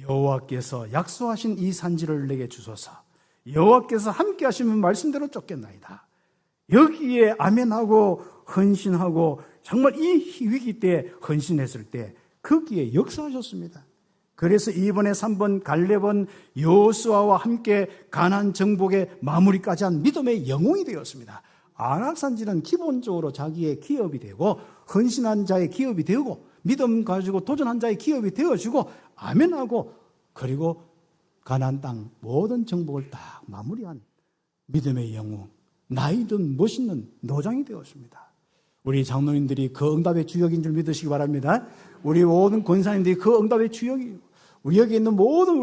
Speaker 1: 여호와께서 약속하신 이 산지를 내게 주소서. 여호와께서 함께 하시면 말씀대로 쫓겠나이다. 여기에 아멘하고 헌신하고 정말 이 위기 때 헌신했을 때 거기에 역사하셨습니다. 그래서 이번에 3번 갈렙은 여호수아와 함께 가나안 정복의 마무리까지 한 믿음의 영웅이 되었습니다. 안악산지는 기본적으로 자기의 기업이 되고 헌신한 자의 기업이 되고 믿음 가지고 도전한 자의 기업이 되어지고 아멘하고 그리고 가나안 땅 모든 정복을 딱 마무리한 믿음의 영웅, 나이든 멋있는 노장이 되었습니다. 우리 장로님들이 그 응답의 주역인 줄 믿으시기 바랍니다. 우리 모든 권사님들이 그 응답의 주역이에요. 우리 여기 있는 모든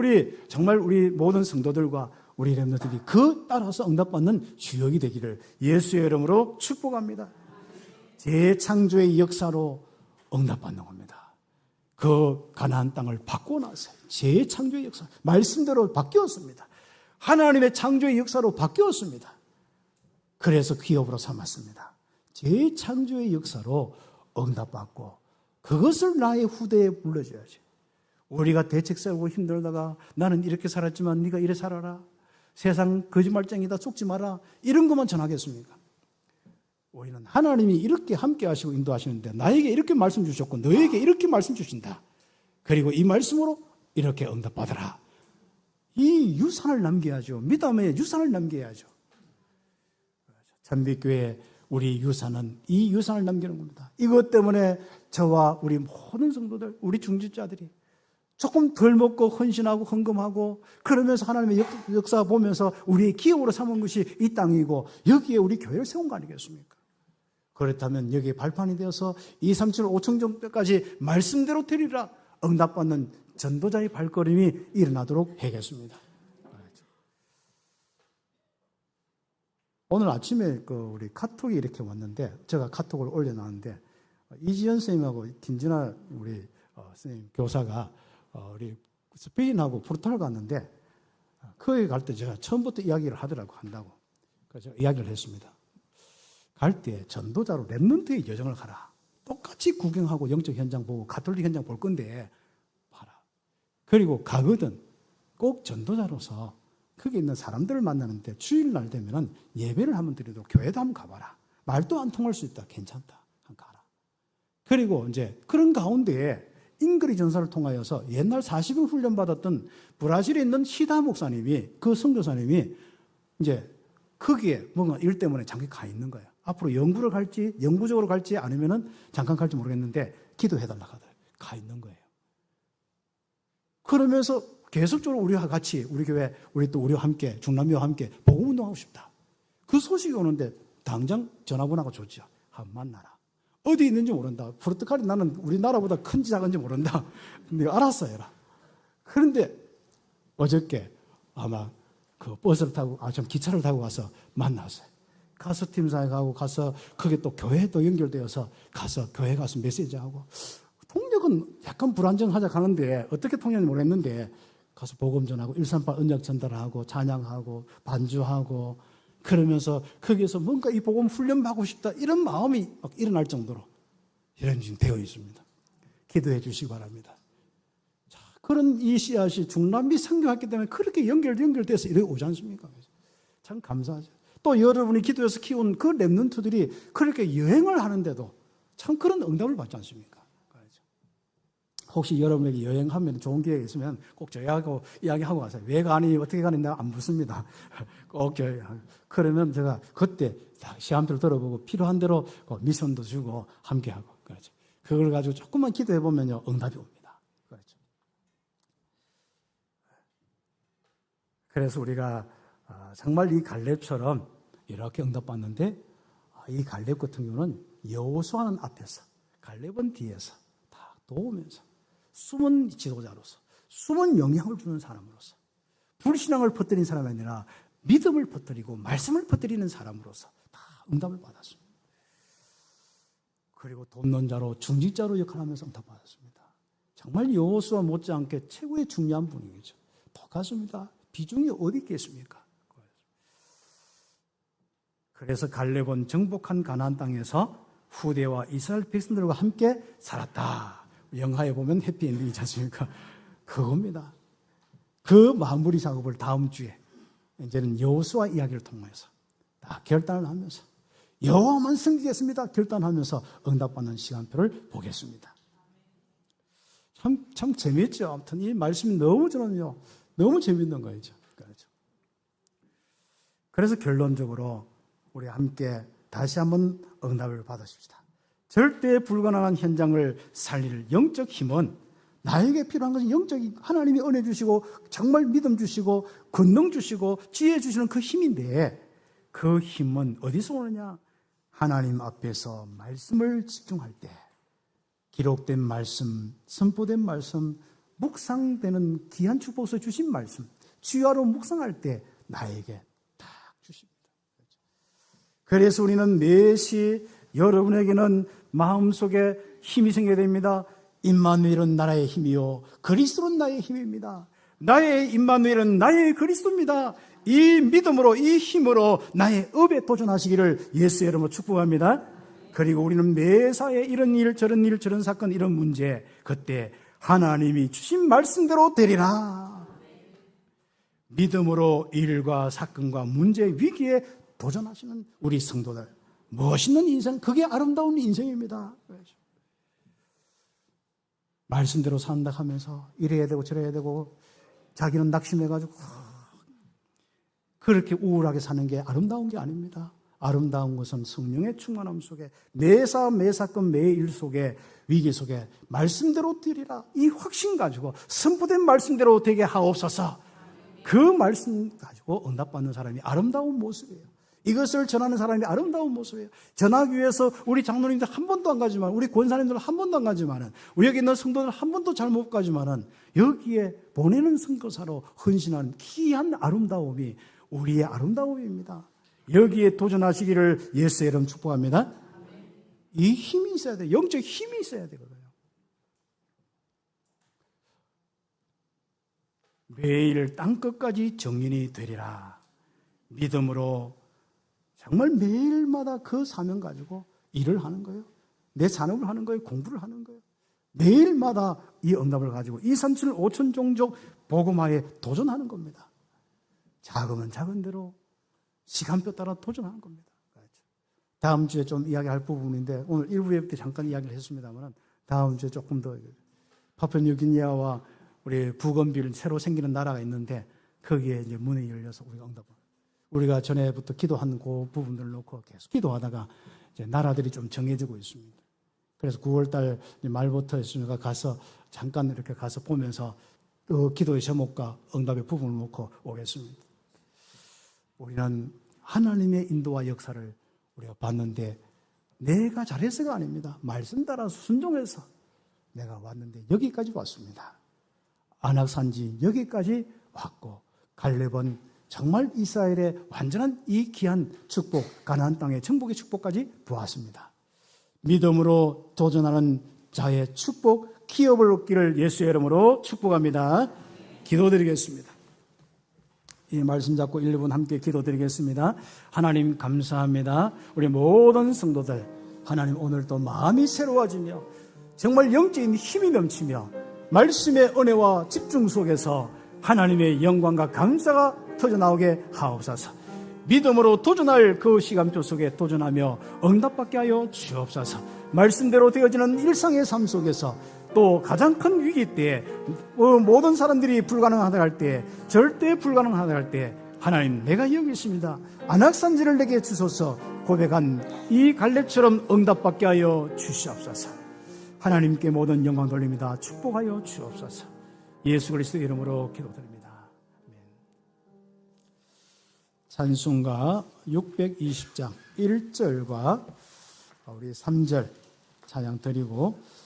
Speaker 1: 정말 우리 모든 성도들과 우리 렘너들이 그 따라서 응답받는 주역이 되기를 예수의 이름으로 축복합니다. 재창조의 역사로 응답받는 겁니다. 그 가나안 땅을 바꾸고 나서 재창조의 역사, 말씀대로 바뀌었습니다. 하나님의 창조의 역사로 바뀌었습니다. 그래서 기업으로 삼았습니다. 재창조의 역사로 응답받고 그것을 나의 후대에 불러줘야지. 우리가 대책 세우고 힘들다가 나는 이렇게 살았지만 네가 이래 살아라. 세상 거짓말쟁이다 속지 마라. 이런 것만 전하겠습니까? 우리는 하나님이 이렇게 함께 하시고 인도하시는데 나에게 이렇게 말씀 주셨고 너에게 이렇게 말씀 주신다. 그리고 이 말씀으로 이렇게 응답받아라. 이 유산을 남겨야죠. 믿음의 유산을 남겨야죠. 전빛교회 우리 유산은 이 유산을 남기는 겁니다. 이것 때문에 저와 우리 모든 성도들, 우리 중직자들이 조금 덜 먹고 헌신하고 헌금하고 그러면서 하나님의 역사 보면서 우리의 기업으로 삼은 것이 이 땅이고 여기에 우리 교회를 세운 거 아니겠습니까? 그렇다면 여기에 발판이 되어서 2, 3, 7, 5층 정도까지 말씀대로 되리라 응답받는 전도자의 발걸음이 일어나도록 해야겠습니다. 오늘 아침에 우리 카톡이 이렇게 왔는데 제가 카톡을 올려놨는데 이지연 선생님하고 김진아 우리 선생님 교사가 우리 스페인하고 포르투갈 갔는데 거기 갈 때 제가 처음부터 이야기를 하더라고 한다고. 그래서 제가 이야기를 했습니다. 갈 때 전도자로 렘넌트의 여정을 가라. 똑같이 구경하고 영적 현장 보고 가톨릭 현장 볼 건데 봐라. 그리고 가거든 꼭 전도자로서 거기 있는 사람들을 만나는데 주일날 되면은 예배를 한번 드려도 교회도 한번 가봐라. 말도 안 통할 수 있다. 괜찮다. 한번 가라. 그리고 이제 그런 가운데에 잉그리 전사를 통하여서 옛날 40일 훈련받았던 브라질에 있는 시다 목사님이 그 선교사님이 이제 거기에 뭔가 일 때문에 잠깐 가 있는 거예요. 앞으로 연구를 갈지 영구적으로 갈지 아니면은 잠깐 갈지 모르겠는데 기도해달라고 하더라고요. 가 있는 거예요. 그러면서 계속적으로 우리와 같이 우리 교회 우리와 함께 중남미와 함께 복음운동하고 싶다. 그 소식이 오는데 당장 전화번호가 좋죠. 한번 만나라. 어디 있는지 모른다. 포르투갈이 나는 우리나라보다 큰지 작은지 모른다. 근데 알았어요. 그런데 어저께 아마 그 버스를 타고, 좀 기차를 타고 가서 만났어요. 가서 팀사에 가고 가서 그게 또 교회에 연결되어서 가서 교회 가서 메시지하고 통역은 약간 불안정하자 가는데 어떻게 통역인지 모르겠는데 가서 복음 전하고 138 언약 전달하고 찬양하고 반주하고 그러면서 거기에서 뭔가 이 복음 훈련받고 싶다 이런 마음이 막 일어날 정도로 이런 지금 되어 있습니다. 기도해 주시기 바랍니다. 자, 그런 이 씨앗이 중남미 선교했기 때문에 그렇게 연결돼서 이렇게 오지 않습니까? 참 감사하죠. 또 여러분이 기도해서 키운 그 렘넌트들이 그렇게 여행을 하는데도 참 그런 응답을 받지 않습니까? 혹시 여러분에게 여행하면 좋은 기회가 있으면 꼭 저희하고 이야기하고 가세요. 왜 가니 어떻게 가니 내가 안 묻습니다. 꼭 그러면 제가 그때 시험들을 들어보고 필요한 대로 미션도 주고 함께하고 그렇죠. 그걸 가지고 조금만 기도해 보면요 응답이 옵니다. 그렇죠. 그래서 우리가 정말 이 갈렙처럼 이렇게 응답받는데 이 갈렙 같은 경우는 여호수아는 앞에서 갈렙은 뒤에서 다 도우면서 숨은 지도자로서 숨은 영향을 주는 사람으로서 불신앙을 퍼뜨린 사람이 아니라 믿음을 퍼뜨리고 말씀을 퍼뜨리는 사람으로서 다 응답을 받았습니다. 그리고 돕는 자로 중직자로 역할하면서 응답받았습니다. 정말 여호수아 못지않게 최고의 중요한 분이죠. 똑같습니다. 비중이 어디 있겠습니까? 그래서 갈렙은 정복한 가나안 땅에서 후대와 이스라엘 백성들과 함께 살았다. 영화에 보면 해피엔딩이지 않습니까? 그겁니다. 그 마무리 작업을 다음 주에 이제는 여호수아 이야기를 통해서 다 결단을 하면서 여호와만 섬기겠습니다 결단하면서 응답받는 시간표를 보겠습니다. 참 재미있죠. 아무튼 이 말씀이 너무 저는요 너무 재미있는 거죠. 그래서 결론적으로 우리 함께 다시 한번 응답을 받으십시다. 절대 불가능한 현장을 살릴 영적 힘은 나에게 필요한 것은 영적인 하나님이 은혜 주시고 정말 믿음 주시고 권능 주시고 지혜 주시는 그 힘인데 그 힘은 어디서 오느냐? 하나님 앞에서 말씀을 집중할 때 기록된 말씀, 선포된 말씀, 묵상되는 귀한 축복에서 주신 말씀 주야로 묵상할 때 나에게 딱 주십니다. 그래서 우리는 매시 여러분에게는 마음속에 힘이 생겨야 됩니다. 임마누엘은 나라의 힘이요 그리스도는 나의 힘입니다. 나의 임마누엘은 나의 그리스도입니다. 이 믿음으로 이 힘으로 나의 업에 도전하시기를 예수의 이름으로 축복합니다. 그리고 우리는 매사에 이런 일 저런 일 저런 사건 이런 문제 그때 하나님이 주신 말씀대로 되리라. 믿음으로 일과 사건과 문제 위기에 도전하시는 우리 성도들 멋있는 인생, 그게 아름다운 인생입니다. 말씀대로 산다 하면서 이래야 되고 저래야 되고 자기는 낙심해가지고 그렇게 우울하게 사는 게 아름다운 게 아닙니다. 아름다운 것은 성령의 충만함 속에 매 사건 매 일 속에 위기 속에 말씀대로 되리라 이 확신 가지고 선포된 말씀대로 되게 하옵소서. 그 말씀 가지고 응답받는 사람이 아름다운 모습이에요. 이것을 전하는 사람이 아름다운 모습이에요. 전하기 위해서 우리 장로님들 한 번도 안 가지만 우리 권사님들 한 번도 안 가지만은 우리 여기 있는 성도들 한 번도 잘 못 가지만은 여기에 보내는 선교사로 헌신한 귀한 아름다움이 우리의 아름다움입니다. 여기에 도전하시기를 예수의 이름 축복합니다. 이 힘이 있어야 돼요. 영적 힘이 있어야 되거든요. 매일 땅끝까지 정인이 되리라. 믿음으로 정말 매일마다 그 사명 가지고 일을 하는 거예요. 내 산업을 하는 거예요. 공부를 하는 거예요. 매일마다 이 응답을 가지고 2, 3, 7, 5천 종족 복음화에 도전하는 겁니다. 작으면 작은 대로 시간표 따라 도전하는 겁니다. 다음 주에 좀 이야기할 부분인데 오늘 일부 예배 때 잠깐 이야기를 했습니다만 다음 주에 조금 더 파푸아뉴기니아와 우리 북언빌 새로 생기는 나라가 있는데 거기에 이제 문이 열려서 우리가 응답을 우리가 전에부터 기도한 그 부분들을 놓고 계속 기도하다가 이제 나라들이 좀 정해지고 있습니다. 그래서 9월달 말부터 했으니까 가서 잠깐 이렇게 가서 보면서 기도의 제목과 응답의 부분을 놓고 오겠습니다. 우리는 하나님의 인도와 역사를 우리가 봤는데 내가 잘해서가 아닙니다. 말씀 따라 순종해서 내가 왔는데 여기까지 왔습니다. 안악산지 여기까지 왔고 갈렙은 정말 이스라엘의 완전한 이 귀한 축복, 가나안 땅의 정복의 축복까지 보았습니다. 믿음으로 도전하는 자의 축복, 기업을 얻기를 예수의 이름으로 축복합니다. 기도드리겠습니다. 이 말씀 잡고 1, 2분 함께 기도드리겠습니다. 하나님 감사합니다. 우리 모든 성도들 하나님 오늘도 마음이 새로워지며 정말 영적인 힘이 넘치며 말씀의 은혜와 집중 속에서 하나님의 영광과 감사가 터져나오게 하옵소서. 믿음으로 도전할 그 시간표 속에 도전하며 응답받게 하여 주옵소서. 말씀대로 되어지는 일상의 삶 속에서 또 가장 큰 위기 때에 모든 사람들이 불가능하다 할 때 절대 불가능하다 할 때 하나님 내가 여기 있습니다. 안악산지를 내게 주소서 고백한 이 갈렙처럼 응답받게 하여 주시옵소서. 하나님께 모든 영광 돌립니다. 축복하여 주옵소서. 예수 그리스도의 이름으로 기도드립니다. 아멘. 찬송가 620장 1절과 우리 3절 찬양 드리고